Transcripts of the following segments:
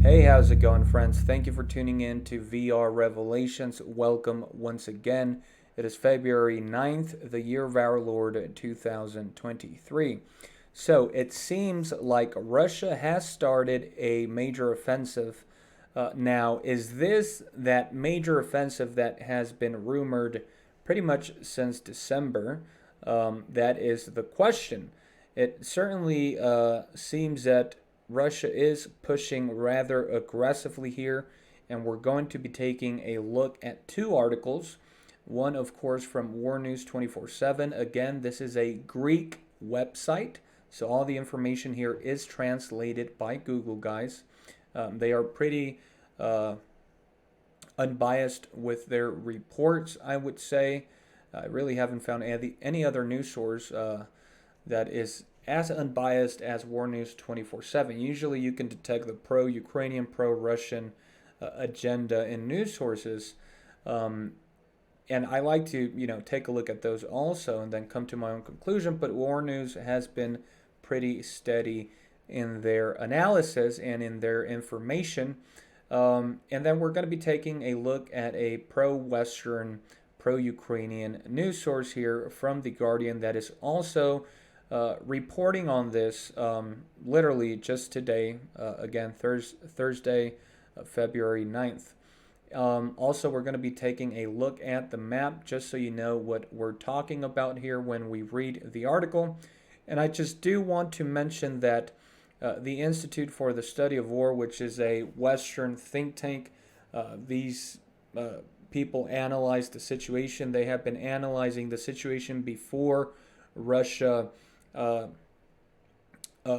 Hey, how's it going, friends? Thank you for tuning in to VR Revelations. Welcome once again. It is February 9th, the year of our Lord 2023. So it seems like Russia has started a major offensive. Now, is this that major offensive that has been rumored pretty much since December? That is the question. It certainly seems that Russia is pushing rather aggressively here, and we're going to be taking a look at two articles. One, of course, from War News 24/7. Again, this is a Greek website, so all the information here is translated by Google, guys. They are pretty uh, unbiased with their reports, I would say. I really haven't found any other news source that is as unbiased as War News 24/7. Usually you can detect the pro Ukrainian, pro Russian agenda in news sources. Um, and I like to, take a look at those also and then come to my own conclusion. But War News has been pretty steady in their analysis and in their information. And then we're going to be taking a look at a pro Western, pro Ukrainian news source here from The Guardian that is also reporting on this literally just today, again, Thursday, February 9th. Also, we're going to be taking a look at the map just so you know what we're talking about here when we read the article. And I just do want to mention that the Institute for the Study of War, which is a Western think tank, these people analyze the situation. They have been analyzing the situation before Russia uh,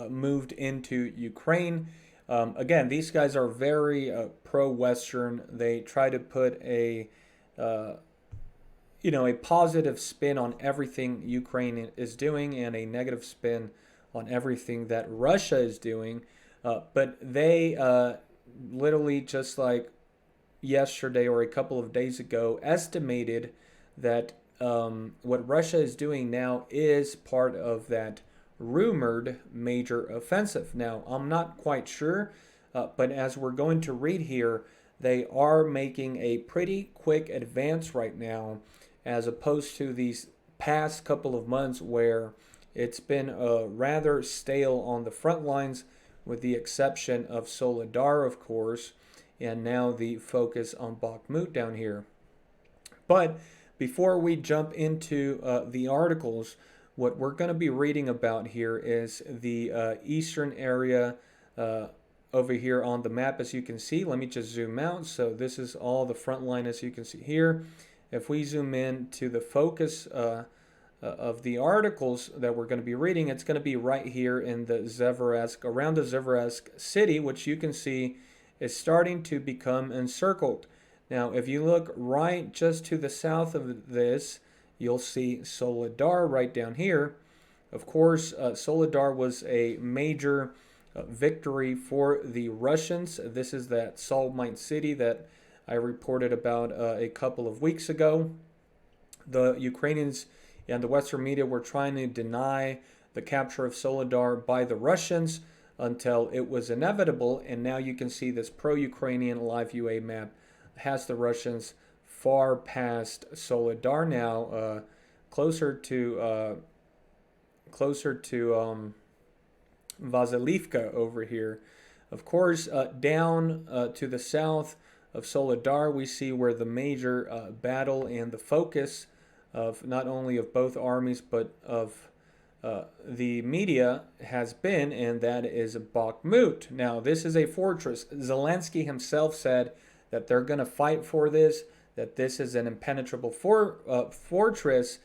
moved into Ukraine. Again, these guys are very pro-Western. They try to put uh, a positive spin on everything Ukraine is doing and a negative spin on everything that Russia is doing. But they literally just like yesterday or a couple of days ago estimated that what Russia is doing now is part of that rumored major offensive. Now, I'm not quite sure, but as we're going to read here, they are making a pretty quick advance right now, as opposed to these past couple of months where it's been rather stale on the front lines, with the exception of Solidar, of course, and now the focus on Bakhmut down here. But before we jump into the articles, what we're going to be reading about here is the eastern area over here on the map, as you can see. Let me just zoom out. So this is all the front line, as you can see here. If we zoom in to the focus of the articles that we're going to be reading, it's going to be right here in the Siversk, around the Siversk city, which you can see is starting to become encircled. Now, if you look right just to the south of this, you'll see Solidar right down here. Of course, Solidar was a major victory for the Russians. This is that Salmite city that I reported about a couple of weeks ago. The Ukrainians and the Western media were trying to deny the capture of Solidar by the Russians until it was inevitable, and now you can see this pro-Ukrainian live UA map has the Russians far past Solidar now, closer to Vasilivka over here. Of course, down to the south of Solidar, we see where the major battle and the focus of not only of both armies but of the media has been, and that is Bakhmut. Now, this is a fortress. Zelensky himself said that they're going to fight for this, that this is an impenetrable fortress,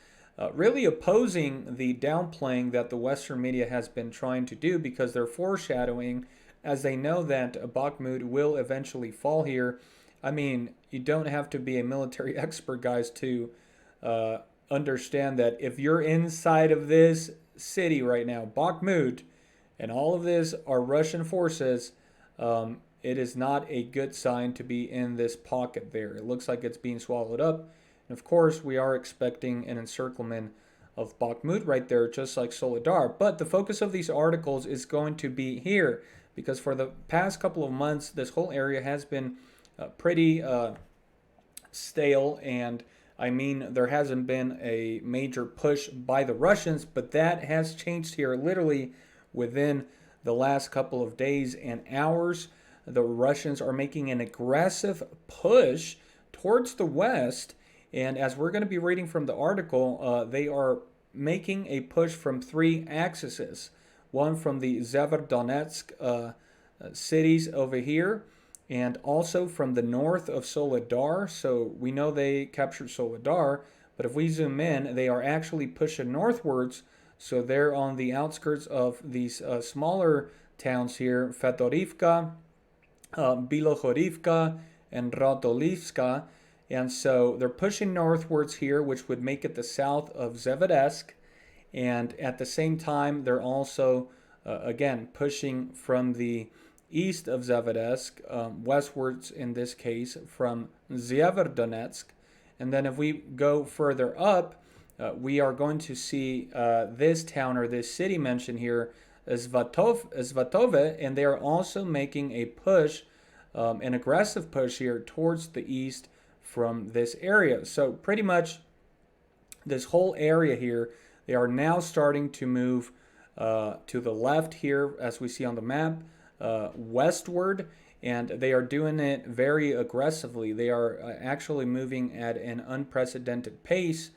really opposing the downplaying that the Western media has been trying to do, because they're foreshadowing, as they know that Bakhmut will eventually fall here. I mean, you don't have to be a military expert, guys, to understand that if you're inside of this city right now, Bakhmut, and all of this are Russian forces, it is not a good sign to be in this pocket there. It looks like it's being swallowed up. And of course, we are expecting an encirclement of Bakhmut right there, just like Solidar. But the focus of these articles is going to be here, because for the past couple of months, this whole area has been pretty stale, and I mean, there hasn't been a major push by the Russians, but that has changed here literally within the last couple of days and hours. The Russians are making an aggressive push towards the west, and as we're going to be reading from the article, they are making a push from three axes. One from the Severodonetsk cities over here, and also from the north of Soledar. So we know they captured Soledar, but if we zoom in, they are actually pushing northwards. So they're on the outskirts of these smaller towns here, Fedorivka, Bilohorivka, and Radolivska. And so they're pushing northwards here, which would make it the south of Siversk. And at the same time, they're also, again, pushing from the east of Siversk, westwards in this case, from Severodonetsk. And then if we go further up, we are going to see this town or this city mentioned here, Svatove, and they are also making a push, an aggressive push here towards the east from this area. So pretty much this whole area here, they are now starting to move to the left here, as we see on the map, westward, and they are doing it very aggressively. They are actually moving at an unprecedented pace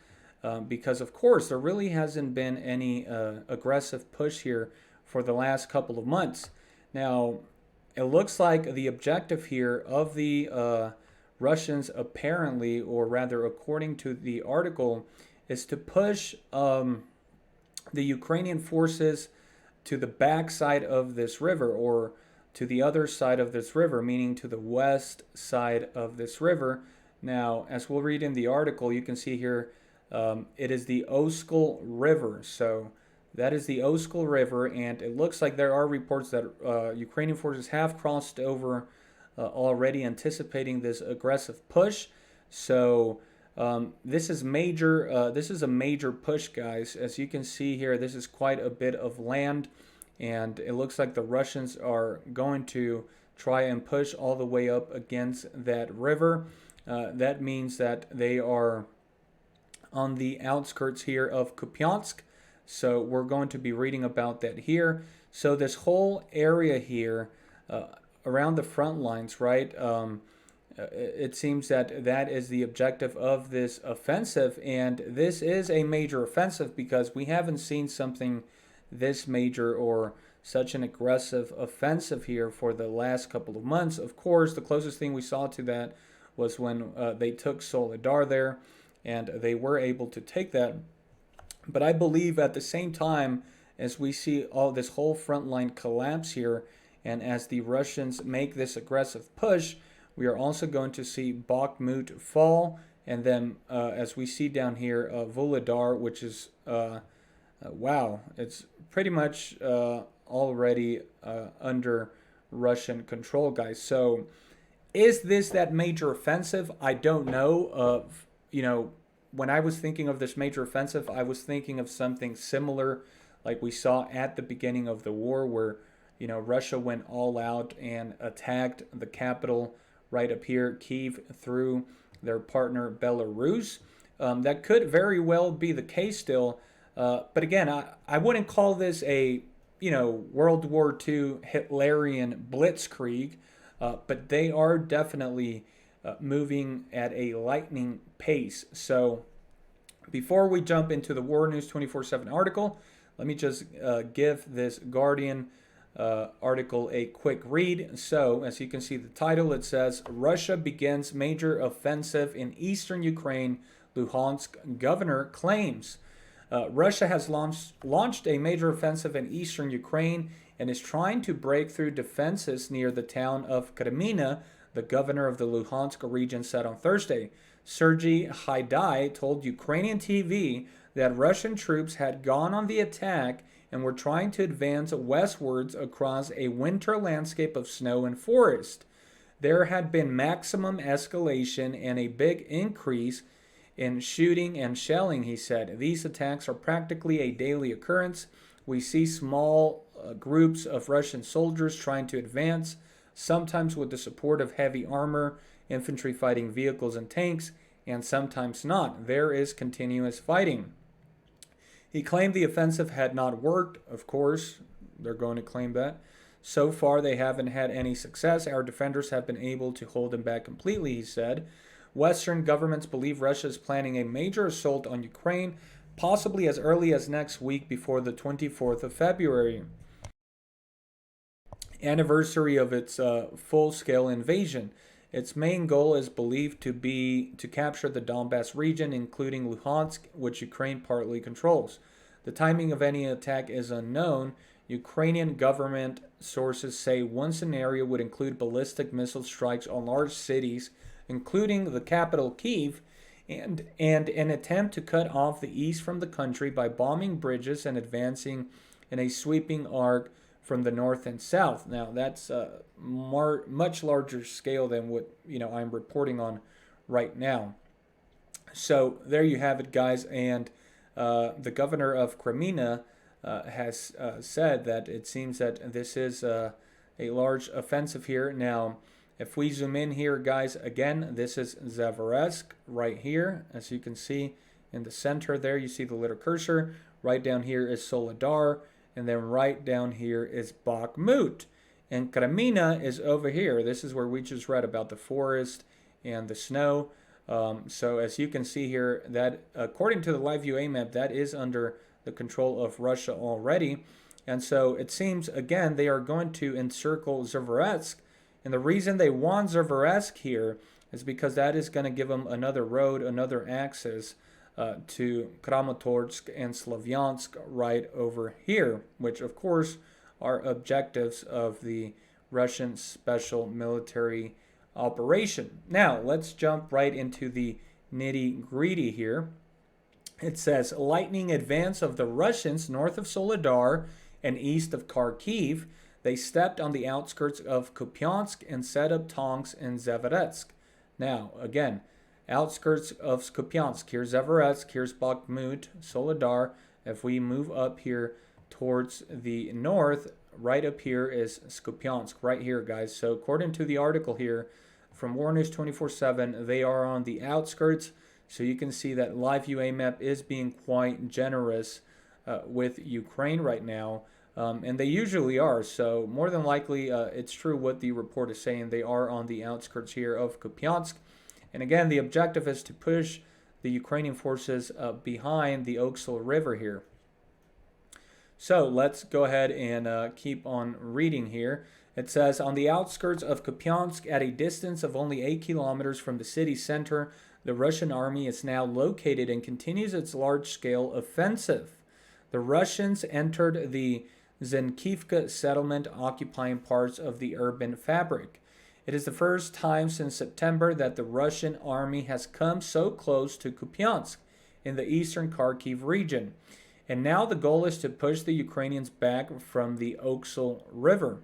because, of course, there really hasn't been any aggressive push here for the last couple of months. Now, it looks like the objective here of the Russians apparently, or rather according to the article, is to push the Ukrainian forces to the backside of this river, or to the other side of this river, meaning to the west side of this river. Now, as we'll read in the article, you can see here it is the Oskol River. So that is the Oskol River, and it looks like there are reports that Ukrainian forces have crossed over already, anticipating this aggressive push. So this is major. This is a major push, guys. As you can see here, this is quite a bit of land, and it looks like the Russians are going to try and push all the way up against that river. That means that they are on the outskirts here of Kupiansk. So we're going to be reading about that here. So this whole area here around the front lines, right? It seems that that is the objective of this offensive, and this is a major offensive because we haven't seen something this major or such an aggressive offensive here for the last couple of months. Of course, the closest thing we saw to that was when they took Soledar there, and they were able to take that. But I believe at the same time, as we see all this whole front line collapse here, and as the Russians make this aggressive push, we are also going to see Bakhmut fall, and then as we see down here, Volodar, which is, wow, it's pretty much already under Russian control, guys. So is this that major offensive? I don't know. When I was thinking of this major offensive, I was thinking of something similar like we saw at the beginning of the war, where Russia went all out and attacked the capital right up here, Kyiv, through their partner Belarus. That could very well be the case still. But again, I wouldn't call this a World War II Hitlerian blitzkrieg, but they are definitely moving at a lightning pace. So before we jump into the War News 24/7 article, let me just give this Guardian article a quick read. So as you can see the title, it says, Russia begins major offensive in eastern Ukraine, Luhansk governor claims. Russia has launched a major offensive in eastern Ukraine and is trying to break through defenses near the town of Kremina, the governor of the Luhansk region said on Thursday. Sergei Haidai told Ukrainian TV that Russian troops had gone on the attack and were trying to advance westwards across a winter landscape of snow and forest. There had been maximum escalation and a big increase in shooting and shelling, he said. These attacks are practically a daily occurrence. We see small groups of Russian soldiers trying to advance, sometimes with the support of heavy armor, infantry fighting vehicles, and tanks, and sometimes not. There is continuous fighting. He claimed the offensive had not worked. Of course, they're going to claim that. So far, they haven't had any success. Our defenders have been able to hold them back completely, he said. Western governments believe Russia is planning a major assault on Ukraine, possibly as early as next week before the 24th of February, anniversary of its full-scale invasion. Its main goal is believed to be to capture the Donbass region, including Luhansk, which Ukraine partly controls. The timing of any attack is unknown. Ukrainian government sources say one scenario would include ballistic missile strikes on large cities, including the capital Kyiv, and an attempt to cut off the east from the country by bombing bridges and advancing in a sweeping arc from the north and south. Now that's a much larger scale than what I'm reporting on right now. So there you have it, guys. And the governor of Crimea has said that it seems that this is a large offensive here. Now, if we zoom in here, guys, again, this is Siversk right here. As you can see in the center there, you see the little cursor. Right down here is Soledar, and then right down here is Bakhmut. And Crimea is over here. This is where we just read about the forest and the snow. So as you can see here, that according to the live view map, that is under the control of Russia already. And so it seems, again, they are going to encircle Siversk. And the reason they want Siversk here is because that is going to give them another road, another access to Kramatorsk and Slavyansk right over here, which of course are objectives of the Russian special military operation. Now, let's jump right into the nitty-gritty here. It says, lightning advance of the Russians north of Soledar and east of Kharkiv. They stepped on the outskirts of Kupiansk and set up tanks in Siversk. Now, again, outskirts of Kupiansk. Here's Siversk, here's Bakhmut, Soledar. If we move up here towards the north, right up here is Kupiansk, right here, guys. So according to the article here from War News 24/7, they are on the outskirts. So you can see that live view map is being quite generous with Ukraine right now. And they usually are. So more than likely, it's true what the report is saying. They are on the outskirts here of Kupiansk. And again, the objective is to push the Ukrainian forces behind the Oksal River here. So let's go ahead and keep on reading here. It says, on the outskirts of Kupiansk, at a distance of only 8 kilometers from the city center, the Russian army is now located and continues its large-scale offensive. The Russians entered the Zenkivka settlement, occupying parts of the urban fabric. It is the first time since September that the Russian army has come so close to Kupiansk in the eastern Kharkiv region. And now the goal is to push the Ukrainians back from the Oksal River.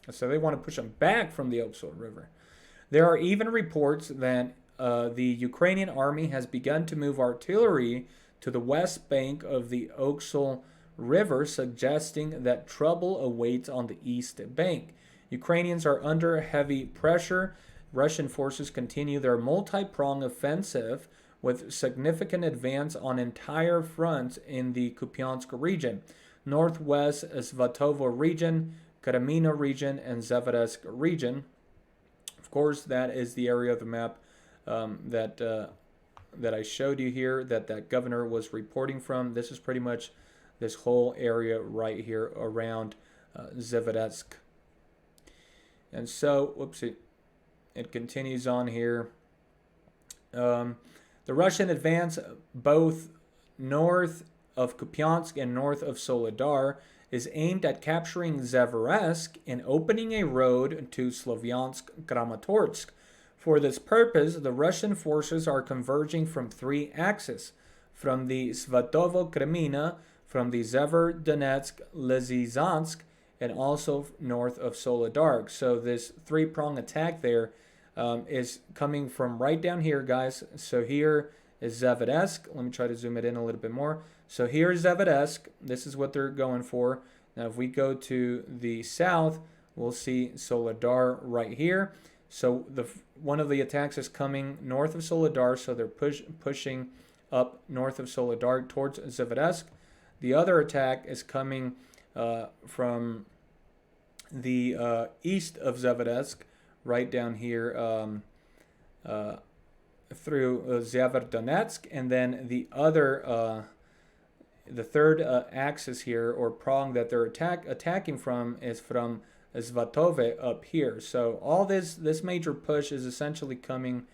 So they want to push them back from the Oksal River. There are even reports that the Ukrainian army has begun to move artillery to the west bank of the Oksal River, suggesting that trouble awaits on the east bank. Ukrainians are under heavy pressure. Russian forces continue their multi-pronged offensive with significant advance on entire fronts in the Kupiansk region, northwest Svatovo region, Crimea region, and Siversk region. Of course, that is the area of the map that I showed you here, that governor was reporting from. This is pretty much this whole area right here around Siversk. And so, whoopsie, it continues on here. The Russian advance both north of Kupiansk and north of Soledar is aimed at capturing Siversk and opening a road to Slavyansk-Kramatorsk. For this purpose, the Russian forces are converging from 3 axes, from the Svatovo-Crimea, from the Severodonetsk-Lysychansk, and also north of Soledar. So this 3-prong attack there is coming from right down here, guys. So here is Siversk. Let me try to zoom it in a little bit more. So here's Siversk. This is what they're going for. Now, if we go to the south, we'll see Soledar right here. So one of the attacks is coming north of Soledar, so they're pushing up north of Soledar towards Siversk. The other attack is coming from the east of Siversk, right down here through Severodonetsk, and then the third axis here, or prong that they're attacking from, is from Svatove up here. So all this major push is essentially coming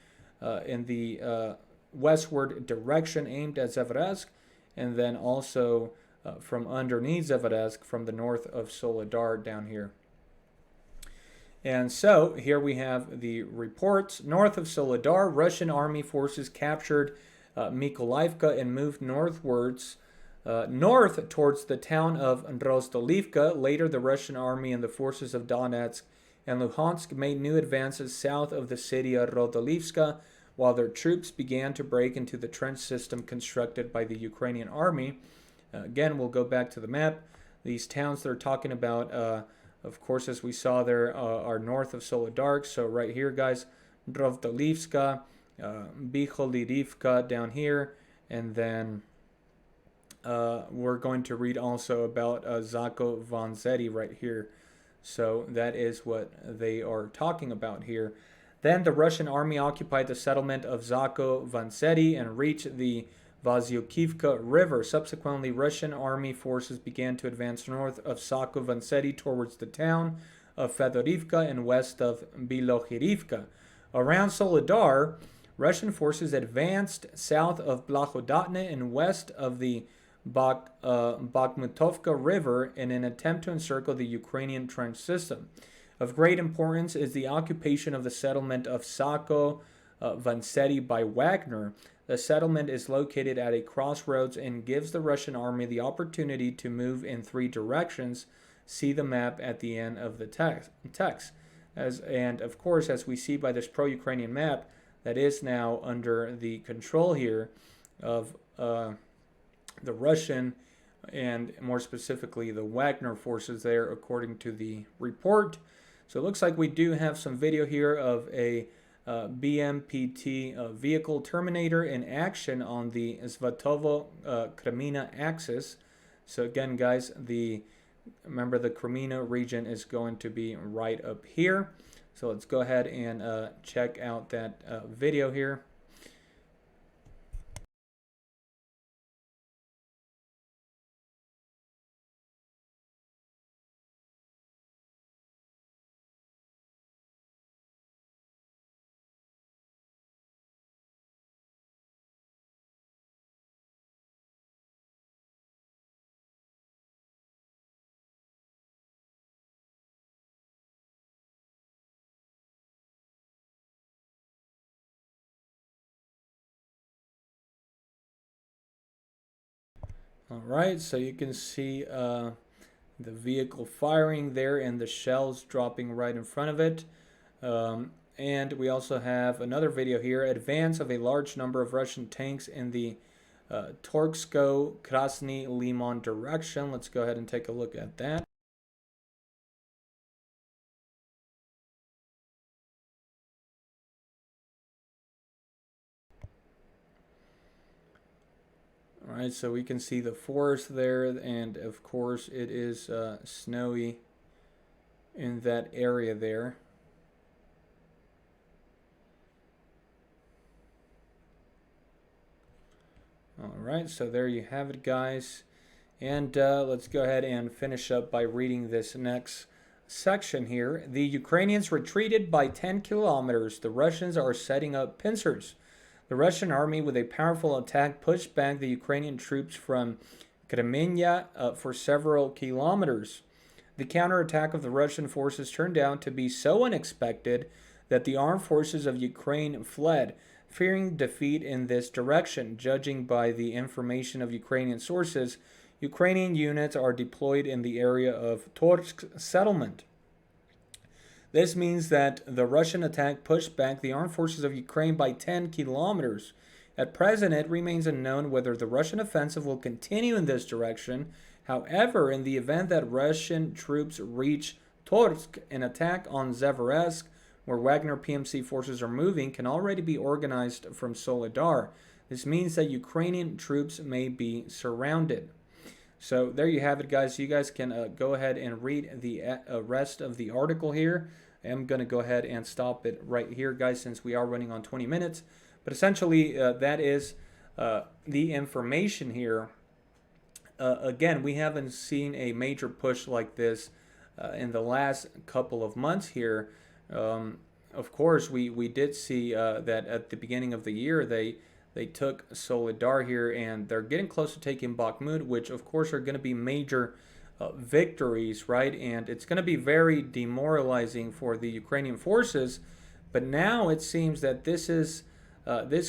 in the westward direction aimed at Siversk, and then also from underneath Siversk from the north of Soledar down here. And so here we have the reports. North of Soledar, Russian army forces captured Mykolaiivka and moved northwards north towards the town of Drozdolivka. Later, the Russian army and the forces of Donetsk and Luhansk made new advances south of the city of Rodolivska, while their troops began to break into the trench system constructed by the Ukrainian army. Again, we'll go back to the map. These towns they're talking about, of course, as we saw there, are north of Soledar. So right here, guys, Drozdolivska, Bicholirivka down here, and then we're going to read also about Zako Vanzeti right here. So that is what they are talking about here. Then the Russian army occupied the settlement of Zako Vanzeti and reached the Vasyukivka River. Subsequently, Russian army forces began to advance north of Zako Vanzeti towards the town of Fedorivka and west of Bilohirivka. Around Soledar, Russian forces advanced south of Blahodotne and west of the Bakhmutovka River in an attempt to encircle the Ukrainian trench system. Of great importance is the occupation of the settlement of Zako Vanzeti by Wagner. The settlement is located at a crossroads and gives the Russian army the opportunity to move in three directions. See the map at the end of the text. And of course, as we see by this pro-Ukrainian map, that is now under the control here of the Russian and more specifically the Wagner forces there, according to the report. So it looks like we do have some video here of a BMPT vehicle Terminator in action on the Svatovo-Kremina axis. So again, guys, remember the Kremina region is going to be right up here. So let's go ahead and check out that video here. All right, so you can see the vehicle firing there and the shells dropping right in front of it. And we also have another video here, advance of a large number of Russian tanks in the Torksko-Krasny Limon direction. Let's go ahead and take a look at that. All right, so we can see the forest there, and of course it is snowy in that area there. All right, so there you have it, guys. And let's go ahead and finish up by reading this next section here. The Ukrainians retreated by 10 kilometers. The Russians are setting up pincers. The Russian army, with a powerful attack, pushed back the Ukrainian troops from Kremenia for several kilometers. The counterattack of the Russian forces turned out to be so unexpected that the armed forces of Ukraine fled, fearing defeat in this direction. Judging by the information of Ukrainian sources, Ukrainian units are deployed in the area of Torsk settlement. This means that the Russian attack pushed back the armed forces of Ukraine by 10 kilometers. At present, it remains unknown whether the Russian offensive will continue in this direction. However, in the event that Russian troops reach Torsk, an attack on Siversk, where Wagner PMC forces are moving, can already be organized from Soledar. This means that Ukrainian troops may be surrounded. So there you have it, guys. You guys can go ahead and read the rest of the article here. I'm going to go ahead and stop it right here, guys, since we are running on 20 minutes. But essentially, that is the information here. Again, we haven't seen a major push like this in the last couple of months here. Of course, we did see that at the beginning of the year, they took Soledar here, and they're getting close to taking Bakhmut, which of course are going to be major victories, right? And it's going to be very demoralizing for the Ukrainian forces. But now it seems that this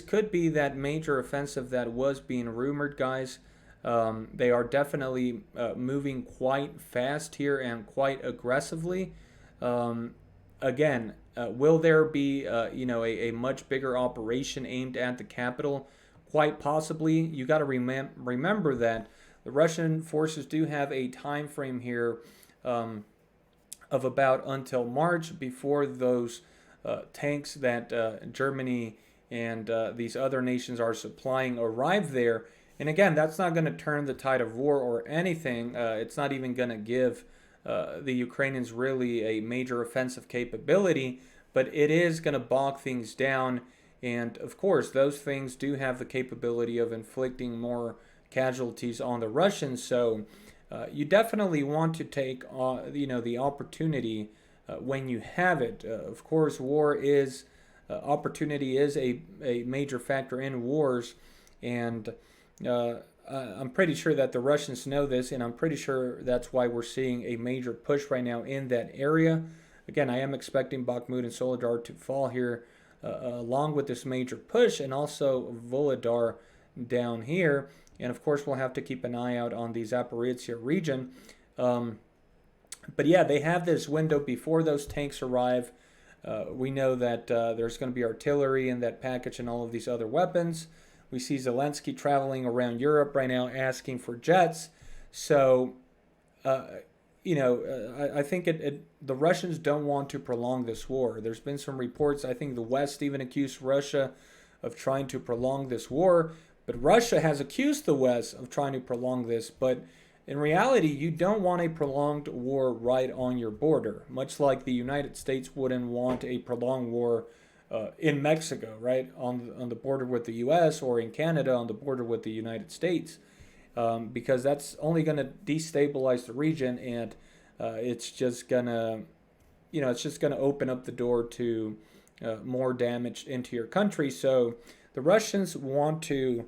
could be that major offensive that was being rumored, guys. They are definitely moving quite fast here and quite aggressively. Again, will there be a much bigger operation aimed at the capital? Quite possibly. You got to remember that the Russian forces do have a time frame here of about until March before those tanks that Germany and these other nations are supplying arrive there. And again, that's not going to turn the tide of war or anything. It's not even going to give the Ukrainians really a major offensive capability, but it is going to bog things down. And of course, those things do have the capability of inflicting more casualties on the Russians. So you definitely want to take the opportunity when you have it. Of course, war is opportunity is a major factor in wars, and I'm pretty sure that the Russians know this, and I'm pretty sure that's why we're seeing a major push right now in that area. Again, I am expecting Bakhmut and Soledar to fall here along with this major push, and also Volodar down here. And of course, we'll have to keep an eye out on the Zaporizhia region. But yeah, they have this window before those tanks arrive. We know that there's going to be artillery in that package and all of these other weapons. We see Zelensky traveling around Europe right now asking for jets. So, I think the Russians don't want to prolong this war. There's been some reports, I think the West even accused Russia of trying to prolong this war. But Russia has accused the West of trying to prolong this. But in reality, you don't want a prolonged war right on your border, much like the United States wouldn't want a prolonged war in Mexico, right, on the border with the U.S., or in Canada on the border with the United States, because that's only going to destabilize the region, and it's just gonna open up the door to more damage into your country. So the Russians want to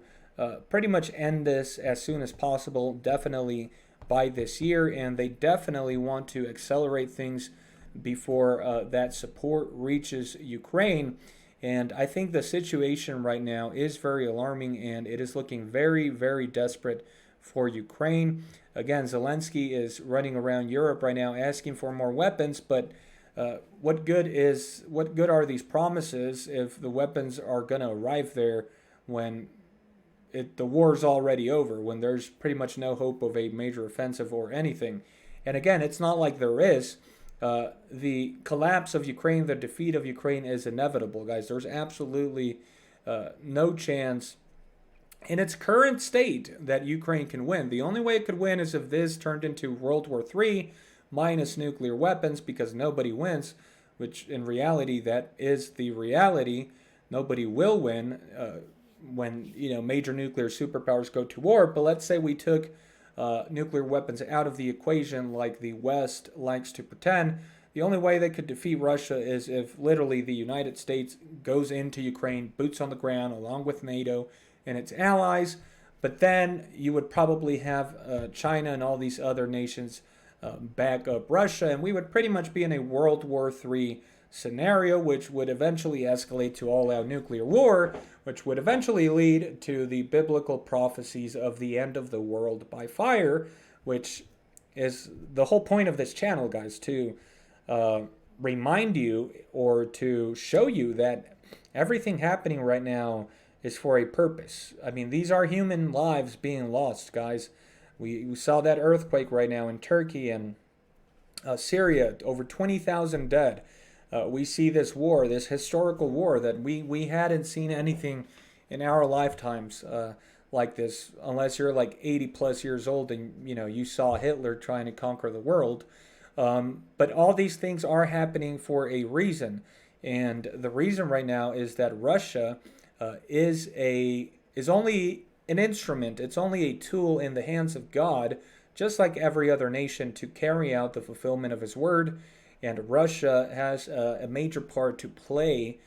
pretty much end this as soon as possible, definitely by this year, and they definitely want to accelerate things before that support reaches Ukraine. And I think the situation right now is very alarming, and it is looking very, very desperate for Ukraine. Again, Zelensky is running around Europe right now asking for more weapons, but what good are these promises if the weapons are going to arrive there when the war's already over, when there's pretty much no hope of a major offensive or anything? And again, it's not like there is. The collapse of Ukraine, the defeat of Ukraine is inevitable, guys. There's absolutely no chance in its current state that Ukraine can win. The only way it could win is if this turned into World War III minus nuclear weapons, because nobody wins, which in reality, that is the reality. Nobody will win when major nuclear superpowers go to war. But let's say we took nuclear weapons out of the equation like the West likes to pretend. The only way they could defeat Russia is if literally the United States goes into Ukraine, boots on the ground, along with NATO and its allies. But then you would probably have China and all these other nations back up Russia, and we would pretty much be in a World War III scenario, which would eventually escalate to all-out nuclear war, which would eventually lead to the biblical prophecies of the end of the world by fire, which is the whole point of this channel, guys, to remind you or to show you that everything happening right now is for a purpose. I mean, these are human lives being lost, guys. We saw that earthquake right now in Turkey and Syria, over 20,000 dead. We see this war, this historical war that we hadn't seen anything in our lifetimes like this, unless you're like 80 plus years old and you saw Hitler trying to conquer the world. But all these things are happening for a reason, and the reason right now is that Russia is only an instrument. It's only a tool in the hands of God, just like every other nation, to carry out the fulfillment of His word. And Russia has a major part to play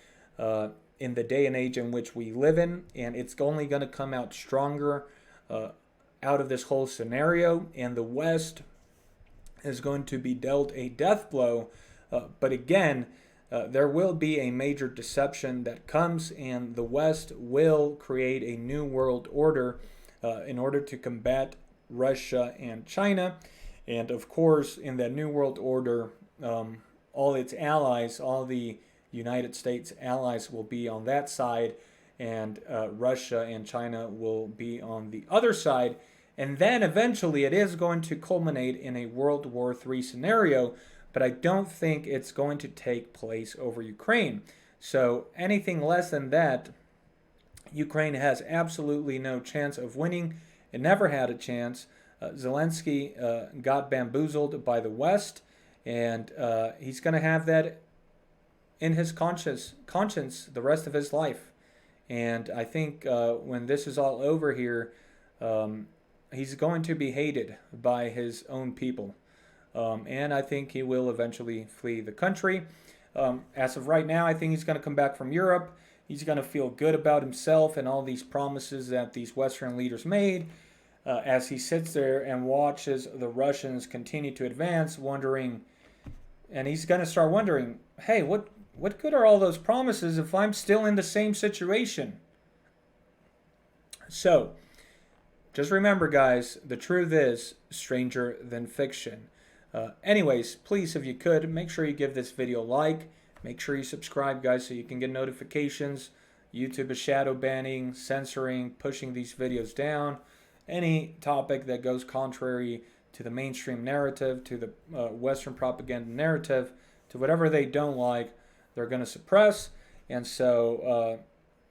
in the day and age in which we live in, and it's only going to come out stronger out of this whole scenario. And the West is going to be dealt a death blow. But again, there will be a major deception that comes, and the West will create a new world order in order to combat Russia and China. And of course, in that new world order, all its allies, all the United States allies will be on that side, and Russia and China will be on the other side. And then eventually it is going to culminate in a World War III scenario, but I don't think it's going to take place over Ukraine. So anything less than that, Ukraine has absolutely no chance of winning. It never had a chance. Zelensky got bamboozled by the West, and he's going to have that in his conscience the rest of his life. And I think when this is all over here, he's going to be hated by his own people. And I think he will eventually flee the country. As of right now, I think he's going to come back from Europe. He's going to feel good about himself and all these promises that these Western leaders made. As he sits there and watches the Russians continue to advance, wondering, and he's going to start wondering, hey, what good are all those promises if I'm still in the same situation? So, just remember, guys, the truth is stranger than fiction. Anyways, please, if you could, make sure you give this video a like. Make sure you subscribe, guys, so you can get notifications. YouTube is shadow banning, censoring, pushing these videos down. Any topic that goes contrary to the mainstream narrative, to the Western propaganda narrative, to whatever they don't like, they're going to suppress. And so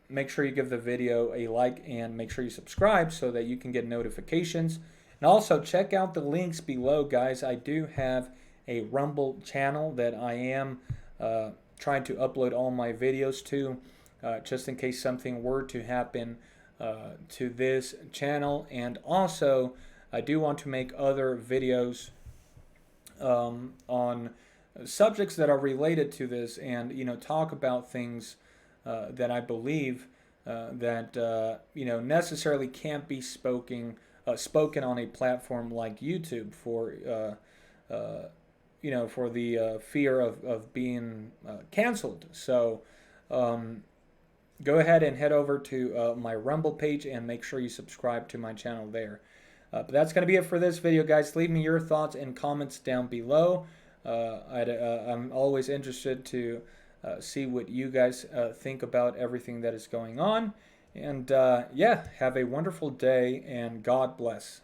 make sure you give the video a like and make sure you subscribe so that you can get notifications. And also check out the links below, guys. I do have a Rumble channel that I am trying to upload all my videos to, just in case something were to happen to this channel. And also, I do want to make other videos on subjects that are related to this, and talk about things that I believe that necessarily can't be spoken on a platform like YouTube for for the fear of being canceled. So go ahead and head over to my Rumble page and make sure you subscribe to my channel there. But that's going to be it for this video, guys. Leave me your thoughts and comments down below. I'm always interested to see what you guys think about everything that is going on. And yeah, have a wonderful day, and God bless.